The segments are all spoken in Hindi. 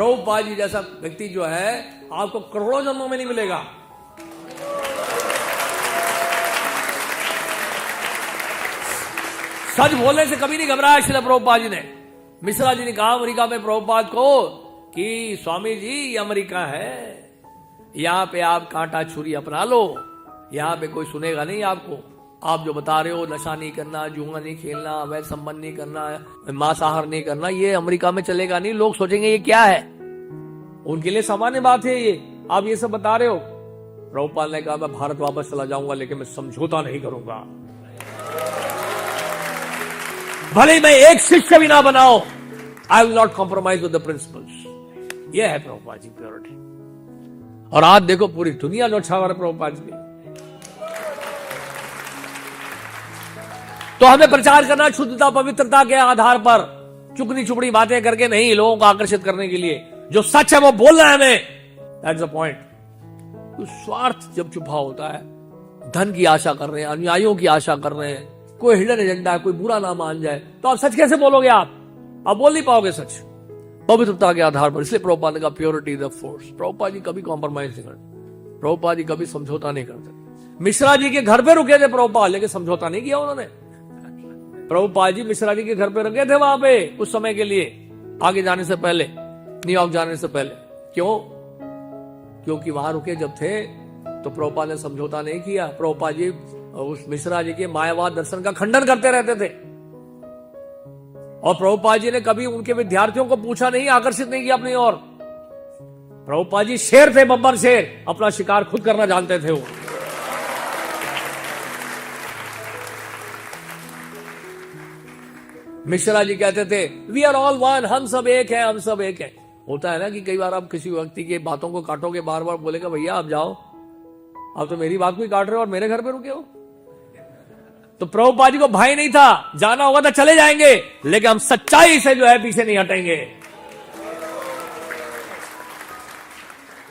प्रभुपाद जी जैसा व्यक्ति जो है आपको करोड़ों जन्मों में नहीं मिलेगा। सच बोलने से कभी नहीं घबराया श्रील प्रभुपाद जी ने। मिश्रा जी ने कहा अमेरिका में प्रभुपाद को कि स्वामी जी ये अमेरिका है, यहां पे आप कांटा छुरी अपना लो, यहां पे कोई सुनेगा नहीं आपको। आप जो बता रहे हो नशा नहीं करना, जुआ नहीं खेलना, अवैध संबंध नहीं करना, मांसाहार नहीं करना, ये अमेरिका में चलेगा नहीं। लोग सोचेंगे ये क्या है, उनके लिए सामान्य बात है ये, आप ये सब बता रहे हो। प्रभुपाद ने कहा मैं भारत वापस चला जाऊंगा लेकिन मैं समझौता नहीं करूंगा, भले ही मैं एक शिष्य भी ना बनाओ, I will not compromise with the principles. यह है प्रभुपाद जी प्योरिटी। और आज देखो पूरी दुनिया नौछावर प्रभुपाद जी। तो हमें प्रचार करना शुद्धता पवित्रता के आधार पर, चुगनी चुपड़ी बातें करके नहीं, लोगों को आकर्षित करने के लिए। जो सच है वो बोलना है हमें, दैट्स द पॉइंट। तो स्वार्थ जब छुपा होता है, धन की आशा कर रहे हैं, अनुयायियों की आशा कर रहे हैं, कोई हिडन एजेंडा है, कोई बुरा ना मान जाए, तो आप सच कैसे बोलोगे? आप बोल नहीं पाओगे सच पवित्रता के आधार पर। इसलिए प्रभुपाद ने कहा purity the force. Prabhupada ji कभी कॉम्प्रोमाइज नहीं करते, प्रभुपाद जी कभी समझौता नहीं करते। मिश्रा जी के घर पे रुके थे प्रभुपाद, लेकिन समझौता नहीं किया उन्होंने। प्रभुपाद जी मिश्रा जी के घर पे रुके थे वहां पे कुछ समय के लिए, आगे जाने से पहले, न्यूयॉर्क जाने से पहले। क्यों? क्योंकि वहां रुके जब थे तो प्रभुपाद ने समझौता नहीं किया। प्रभुपाद जी उस मिश्रा जी के मायावाद दर्शन का खंडन करते रहते थे, और प्रभुपाद जी ने कभी उनके विद्यार्थियों को पूछा नहीं, आकर्षित नहीं किया अपनी ओर। प्रभुपाद जी शेर थे, बब्बर शेर, अपना शिकार खुद करना जानते थे वो। मिश्रा जी कहते थे वी आर ऑल वन, हम सब एक हैं, हम सब एक हैं। होता है ना कि कई बार आप किसी व्यक्ति की बातों को काटोगे, बार बार बोलेगा भैया आप जाओ, आप तो मेरी बात को ही काट रहे हो और मेरे घर पे रुके हो। तो प्रभुपाद जी को भाई नहीं था, जाना होगा तो चले जाएंगे, लेकिन हम सच्चाई से जो है पीछे नहीं हटेंगे।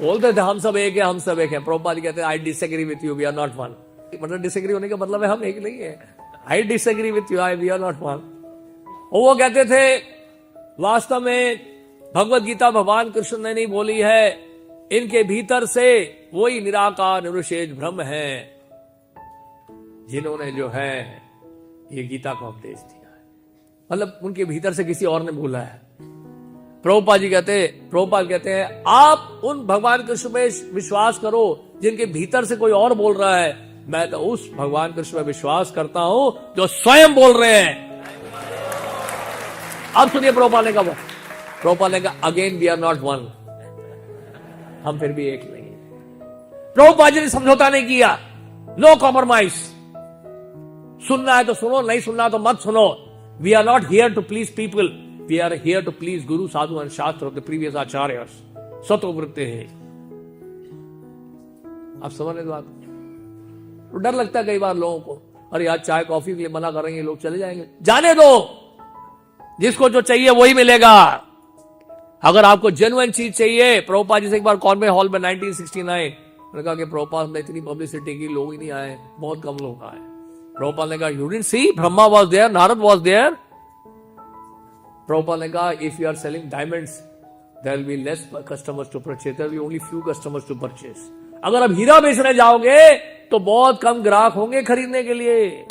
बोलते थे हम सब एक है, हम सब एक है। प्रभुपाद जी कहते हैं I disagree with you, we are not one. मतलब डिसएग्री होने का मतलब है हम एक नहीं है। I disagree with you, we are not one. वो कहते थे वास्तव में भगवत गीता भगवान कृष्ण ने नहीं बोली है, इनके भीतर से वही निराकार निर्विशेष ब्रह्म है जिन्होंने जो है ये गीता का उपदेश दिया है। मतलब उनके भीतर से किसी और ने बोला है। प्रभुपाद कहते हैं आप उन भगवान कृष्ण में विश्वास करो जिनके भीतर से कोई और बोल रहा है, मैं तो उस भगवान कृष्ण में विश्वास करता हूं जो स्वयं बोल रहे हैं। अब सुनिए प्रभुपाद ने कहा again we are not one, हम फिर भी एक नहीं है। प्रभुपाद जी ने समझौता नहीं किया, नो कॉम्प्रोमाइज। सुनना है तो सुनो, नहीं सुनना तो मत सुनो। We are not here to please people, we are here to please guru sadhu and shastra of the previous acharyas. स्वतोवृत्ति है। आप समझ रहे बात? तो डर लगता है कई बार लोगों को, अरे यार चाय कॉफी के लिए मना करेंगे लोग, चले जाएंगे। जाने दो, जिसको जो चाहिए वही मिलेगा। अगर आपको जेन्युइन चीज चाहिए, प्रभुपाद जी से एक बार कॉन्वेंट हॉल में 1969 मैंने कहा कि प्रभुपाद में इतनी पब्लिसिटी की, लोग ही नहीं आए, बहुत कम लोग आए। प्रभुपाद ने कहा you didn't see Brahma was there, Narada was there. Prabhupada ने कहा if you are selling diamonds there will be less customers to purchase, there will be only few customers to purchase. अगर आप हीरा बेचने जाओगे तो बहुत कम ग्राहक होंगे खरीदने के लिए।